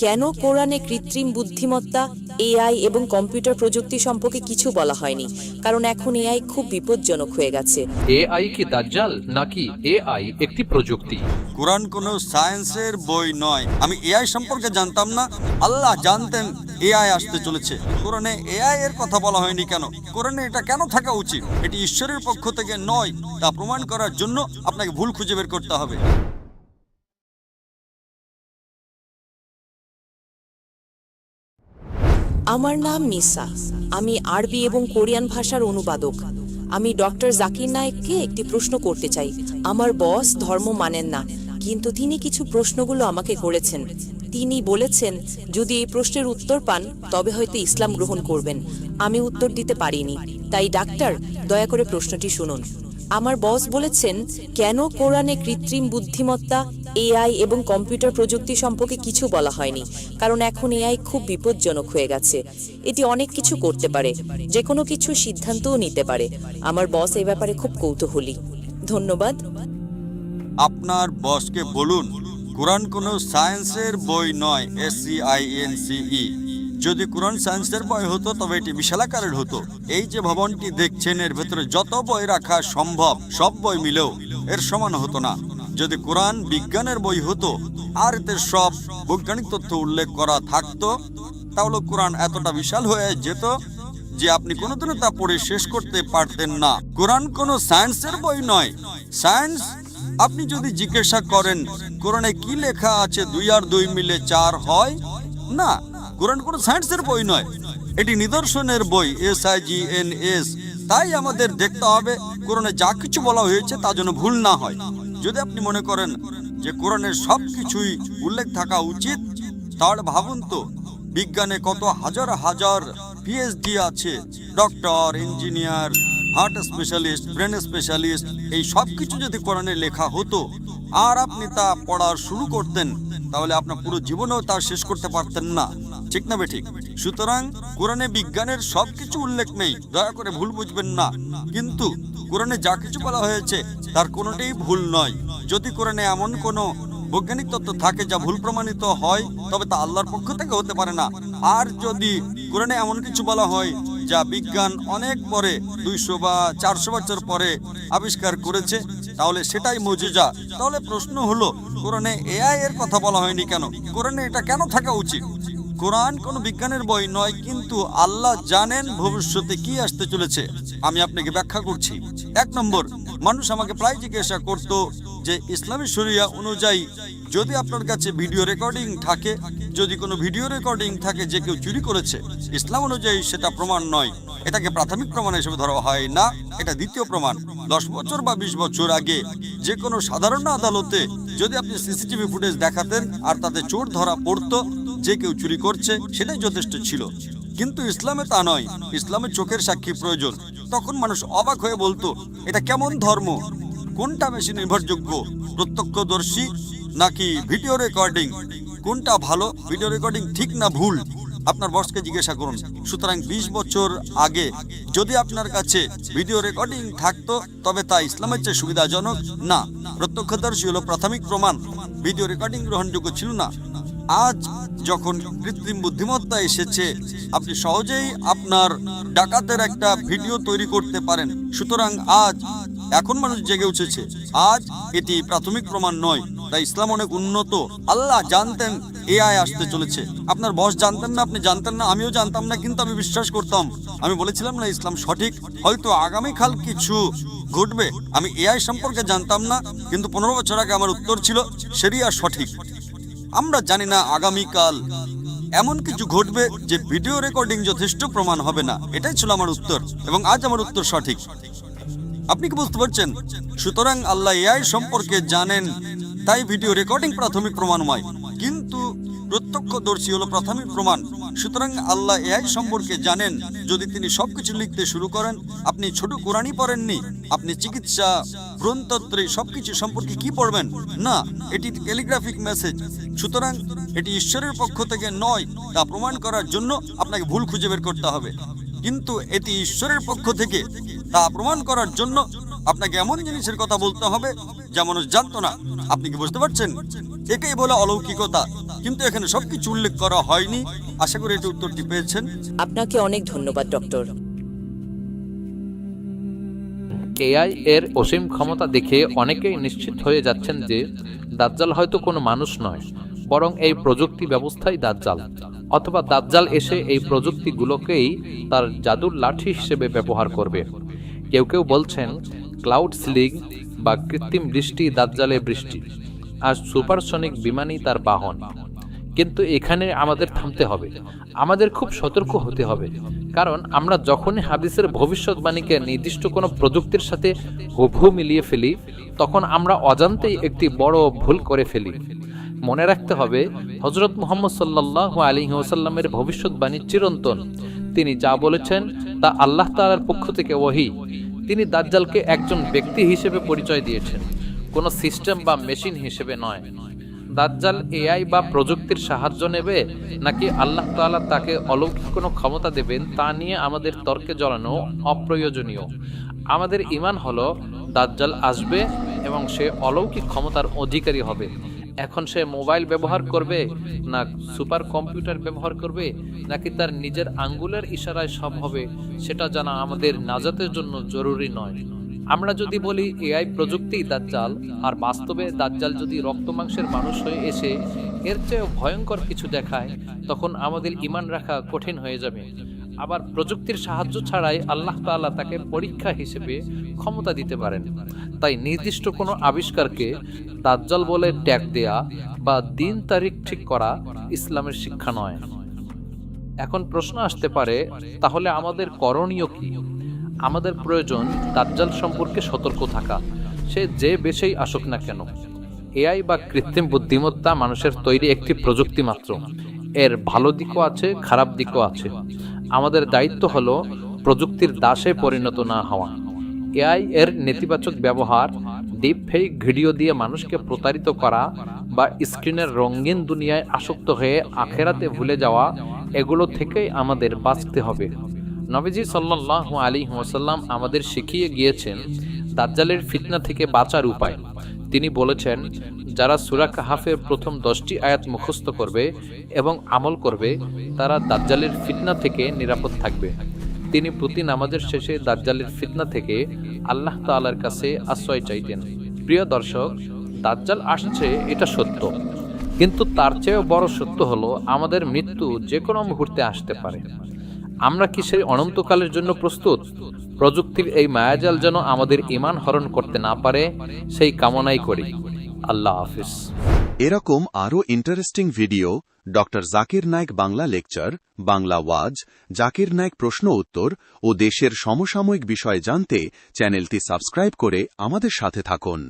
কেন কোরআনে কৃত্রিম বুদ্ধিমত্তা, এআই এবং কম্পিউটার প্রযুক্তি সম্পর্কে কিছু বলা হয়নি? কারণ এখন এআই খুব বিপজ্জনক হয়ে গেছে। এআই কি দাজ্জাল নাকি এআই একটি প্রযুক্তি? কোরআন কোনো সায়েন্সের বই নয়। আমি এআই সম্পর্কে জানতাম না, আল্লাহ জানতেন এআই আসতে চলেছে। কোরআনে এআই এর কথা বলা হয়নি কেন? কোরআনে এটা কেন থাকা উচিত? এটি ঈশ্বরের পক্ষ থেকে নয়, তা প্রমাণ করার জন্য আপনাকে ভুল খুঁজে বের করতে হবে। আমার নাম মিসা। আমি আরবি এবং কোরিয়ান ভাষার অনুবাদক। আমি ডক্টর জাকির নায়েককে একটি প্রশ্ন করতে চাই। আমার বস ধর্ম মানেন না, কিন্তু তিনি কিছু প্রশ্নগুলো আমাকে করেছেন। তিনি বলেছেন যদি এই প্রশ্নের উত্তর পান তবে হয়তো ইসলাম গ্রহণ করবেন। আমি উত্তর দিতে পারিনি, তাই ডাক্তার দয়া করে প্রশ্নটি শুনুন। আমার বস বলেছেন কেন কোরআনে কৃত্রিম বুদ্ধিমত্তা, এআই এবং কম্পিউটার প্রযুক্তি সম্পর্কে কিছু বলা হয়নি? কারণ এখন এআই খুব বিপজ্জনক হয়ে গেছে। এটি অনেক কিছু করতে পারে, যে কোনো কিছু সিদ্ধান্তও নিতে পারে। আমার বস এই ব্যাপারে খুব কৌতূহলী। ধন্যবাদ। আপনার বসকে বলুন কোরআন কোনো সায়েন্সের বই নয়। SCINCE। যদি কোরআন সায়েন্সের বই হতো তবে এটি বিশাল আকারের হতো। এই যে ভবনটি দেখছেন এর ভেতরে যত বই রাখা সম্ভব সব বই মিলেও এর সমান হতো না। যদি কোরআন বিজ্ঞানের বই হতো আর এতে সব বৈজ্ঞানিক তথ্য উল্লেখ করা থাকতো, তাহলে কোরআন এতটা বিশাল হয়ে যেত যে আপনি কোনোদিনও তা পড়ে শেষ করতে পারতেন না। কোরআন কোনো সায়েন্সের বই নয়। সায়েন্স, আপনি যদি জিজ্ঞাসা করেন কোরআনে কি লেখা আছে 2 আর 2 মিলে 4 হয়, না, কোরআন কোনো সায়েন্সের বই নয়, এটি নিদর্শনের বই। SIGNS। তাই আমাদের দেখতে হবে কোরআনে যা কিছু বলা হয়েছে তা যেন ভুল না হয়। যদি আপনি মনে করেন যে কোরআনের সব কিছুই উল্লেখ থাকা উচিত, তাহলে ভাবুন তো বিজ্ঞানে কত হাজার হাজার PhD আছে, doctor, engineer, heart specialist, brain specialist. এই সব কিছু যদি কোরআনে লেখা হতো আর আপনি তা পড়া শুরু করতেন, তাহলে আপনার পুরো জীবনেও তা শেষ করতে পারতেন না। ঠিক না বেঠিক? সুতরাং কোরআনে বিজ্ঞানের সবকিছু উল্লেখ নেই, দয়া করে ভুল বুঝবেন না। কিন্তু কোরআনে যা কিছু বলা হয়েছে তার কোনোটাই ভুল নয়। যদি কোরআনে এমন কোনো বৈজ্ঞানিক তত্ত্ব থাকে যা ভুল প্রমাণিত হয়, তবে তা আল্লাহর পক্ষ থেকে হতে পারে না। আর যদি কোরআনে এমন কিছু বলা হয় যা বিজ্ঞান অনেক পরে, 200 বা 400 বছর পরে আবিষ্কার করেছে, তাহলে সেটাই মুজিজা। তাহলে প্রশ্ন হলো কোরআনে এআই এর কথা বলা হয়নি কেন? কোরআনে এটা কেন থাকা উচিত? কোরআন কোনো বিজ্ঞানের বই নয়, কিন্তু আল্লাহ জানেন ভবিষ্যতে কি আসতে চলেছে। আমি আপনাকে ব্যাখ্যা করছি। 1 নম্বর, মানুষ আমাকে প্রায় জিজ্ঞাসা করত যে ইসলামী শরিয়া অনুযায়ী যদি আপনার কাছে ভিডিও রেকর্ডিং থাকে, যদি কোনো ভিডিও রেকর্ডিং থাকে যে কেউ চুরি করেছে, ইসলাম অনুযায়ী সেটা প্রমাণ নয়, এটাকে প্রাথমিক প্রমাণ হিসেবে ধরা হয় না, এটা দ্বিতীয় প্রমাণ। 10 বছর বা 20 বছর আগে যে কোনো সাধারণ আদালতে যদি আপনি সিসিটিভি ফুটেজ দেখাতেন আর তাতে চোর ধরা পড়তো যে কেউ চুরি করছে, সেটাই যথেষ্ট ছিল। কিন্তু ইসলামে তা নয়। ইসলামে চোখের সাক্ষী প্রয়োজন। তখন মানুষ অবাক হয়ে বলতো এটা কেমন ধর্ম? কোনটা বেশি নির্ভরযোগ্য, প্রত্যক্ষদর্শী নাকি ভিডিও রেকর্ডিং? কোনটা ভালো? ভিডিও রেকর্ডিং ঠিক না ভুল? আপনার বসকে জিজ্ঞাসা করুন। সুতরাং 20 বছর আগে যদি আপনার কাছে ভিডিও রেকর্ডিং থাকতো, তবে তা ইসলামের চেয়ে সুবিধাজনক না। প্রত্যক্ষদর্শী হলো প্রাথমিক প্রমাণ, ভিডিও রেকর্ডিং গ্রহণযোগ্য ছিল না। আজ যখন কৃত্রিম বুদ্ধিমত্তা এসেছে, আপনি সহজেই আপনার ডাকাতের একটা ভিডিও তৈরি করতে পারেন। সুতরাং এখন মানুষ জেগে উঠেছে। আজ এটি প্রাথমিক প্রমাণ নয়, তাই ইসলাম অনেক উন্নত। আল্লাহ জানতেন এআই আসতে চলেছে। আপনার বস জানতেন না, আপনি জানতেন না, আমিও জানতাম না, কিন্তু আমি বিশ্বাস করতাম। আমি বলেছিলাম না ইসলাম সঠিক, হয়তো আগামীকাল কিছু ঘটবে। আমি এআই সম্পর্কে জানতাম না, কিন্তু 15 বছর আগে আমার উত্তর ছিল শরিয়া সঠিক। আমরা জানি না আগামীকাল এমন কিছু ঘটবে যে ভিডিও রেকর্ডিং যথেষ্ট প্রমাণ হবে না। এটাই ছিল আমার উত্তর, এবং আজ আমার উত্তর সঠিক। আপনি কি বুঝতে পারছেন? সুতরাং আল্লাহ এআই সম্পর্কে জানেন, তাই ভিডিও রেকর্ডিং প্রাথমিক প্রমাণময়, কিন্তু প্রত্যক্ষদর্শী হলো প্রাথমিক প্রমাণ। সুতরাং আল্লাহ এআই সম্পর্কে জানেন। যদি তিনি সবকিছু লিখতে শুরু করেন, আপনি ছোট কোরআনই পড়েননি, আপনি চিকিৎসা, ভ্রূণতত্ত্বে সবকিছু সম্পর্কে কি পড়বেন? না, এটি টেলিগ্রাফিক মেসেজ। সুতরাং এটি ঈশ্বরের পক্ষ থেকে নয়, তা প্রমাণ করার জন্য আপনাকে ভুল খুঁজে বের করতে হবে। কিন্তু এটি ঈশ্বরের পক্ষ থেকে, তা প্রমাণ করার জন্য আপনাকে এমন জিনিসের কথা বলতে হবে যা মানুষ জানতো না। আপনি কি বুঝতে পারছেন? একেই বলে অলৌকিকতা। কিন্তু এখানে সবকিছু উল্লেখ করা হয়নি। আশা করি এটি উত্তরটি পেয়েছেন। আপনাকে অনেক ধন্যবাদ ডক্টর। এআই এর অসীম ক্ষমতা দেখে অনেকেই নিশ্চিত হয়ে যাচ্ছেন যে দাজ্জাল হয়তো কোনো মানুষ নয়, বরং এই প্রযুক্তি ব্যবস্থাই দাজ্জাল, অথবা দাজ্জাল এসে এই প্রযুক্তিগুলোকেই তার জাদুর লাঠি হিসেবে ব্যবহার করবে। কেউ কেউ বলছেন ক্লাউড সিলিং বা কৃত্রিম বৃষ্টি দাজ্জালের বৃষ্টি, আর সুপারসনিক বিমানই তার বাহন। কিন্তু এখানে আমাদের থামতে হবে, আমাদের খুব সতর্ক হতে হবে, কারণ আমরা যখনই হাদিসের ভবিষ্যৎবাণীকে নির্দিষ্ট কোনো প্রযুক্তির সাথে হুবহু মিলিয়ে ফেলি, তখন আমরা অজান্তেই একটি বড় ভুল করে ফেলি। মনে রাখতে হবে, হযরত মুহাম্মদ সাল্লাল্লাহু আলাইহি ওয়াসাল্লামের ভবিষ্যৎবাণী চিরন্তন। তিনি যা বলেছেন তা আল্লাহ তাআলার পক্ষ থেকে ওহী। তিনি দাজ্জালকে একজন ব্যক্তি হিসেবে পরিচয় দিয়েছেন, কোনো সিস্টেম বা মেশিন হিসেবে নয়। দাজ্জাল এআই বা প্রযুক্তির সাহায্য নেবে নাকি আল্লাহ তাআলা তাকে অলৌকিক কোনো ক্ষমতা দেবেন, তা নিয়ে আমাদের তর্কে জড়ানো অপ্রয়োজনীয়। আমাদের ঈমান হলো দাজ্জাল আসবে এবং সে অলৌকিক ক্ষমতার অধিকারী হবে। এখন সে মোবাইল ব্যবহার করবে, না সুপার কম্পিউটার ব্যবহার করবে, নাকি তার নিজের আঙ্গুলের ইশারায় সব হবে, সেটা জানা আমাদের নাজাতের জন্য জরুরি নয়। আমরা যদি বলি এআই প্রযুক্তিই দাজ্জাল, আর বাস্তবে দাজ্জাল যদি রক্ত মাংসের মানুষ হয়ে এসে এর চেয়েও ভয়ঙ্কর কিছু দেখায়, তখন আমাদের ঈমান রাখা কঠিন হয়ে যাবে। আবার প্রযুক্তির সাহায্য ছাড়াই আল্লাহ তাআলা তাকে পরীক্ষা হিসেবে ক্ষমতা দিতে পারেন। তাই নির্দিষ্ট কোনো আবিষ্কারকে দাজ্জাল বলে ট্যাগ দেয়া বা দিন তারিখ ঠিক করা ইসলামের শিক্ষা নয়। এখন প্রশ্ন আসতে পারে, তাহলে আমাদের করণীয় কি? আমাদের প্রয়োজন দাজ্জাল সম্পর্কে সতর্ক থাকা, সে যে বেশেই আসুক না কেন। এআই বা কৃত্রিম বুদ্ধিমত্তা মানুষের তৈরি একটি প্রযুক্তি মাত্র। এর ভালো দিকও আছে, খারাপ দিকও আছে। আমাদের দায়িত্ব হলো প্রযুক্তির দাসে পরিণত না হওয়া। এআই এর নেতিবাচক ব্যবহার, ডিপ ফেক ভিডিও দিয়ে মানুষকে প্রতারিত করা বা স্ক্রিনের রঙিন দুনিয়ায় আসক্ত হয়ে আখেরাতে ভুলে যাওয়া, এগুলো থেকেই আমাদের বাঁচতে হবে। নবীজি সাল্লাল্লাহু আলাইহি ওয়াসাল্লাম আমাদের শিখিয়ে গিয়েছেন দাজ্জালের ফিতনা থেকে বাঁচার উপায়। তিনি বলেছেন, যারা সূরা কাহাফের প্রথম 10টি আয়াত মুখস্থ করবে এবং আমল করবে, তারা দাজ্জালের ফিতনা থেকে নিরাপদ থাকবে। তিনি প্রতি নামাজের শেষে দাজ্জালের ফিতনা থেকে আল্লাহ তাআলার কাছে আশ্রয় চাইতেন। প্রিয় দর্শক, দাজ্জাল আসছে এটা সত্য, কিন্তু তার চেয়েও বড় সত্য হলো আমাদের মৃত্যু যে কোনো মুহূর্তে আসতে পারে। আমরা কি সেই অনন্তকালের জন্য প্রস্তুত? প্রযুক্তির এই মায়াজাল যেন আমাদের ঈমান হরণ করতে না পারে, সেই কামনাই করি। আল্লাহ হাফেজ। এরকম আরও interesting video, doctor Zakir Naik Bangla lecture, Bangla ওয়াজ, জাকির নায়েক প্রশ্ন উত্তর ও দেশের সমসাময়িক বিষয় জানতে চ্যানেলটি সাবস্ক্রাইব করে আমাদের সাথে থাকুন।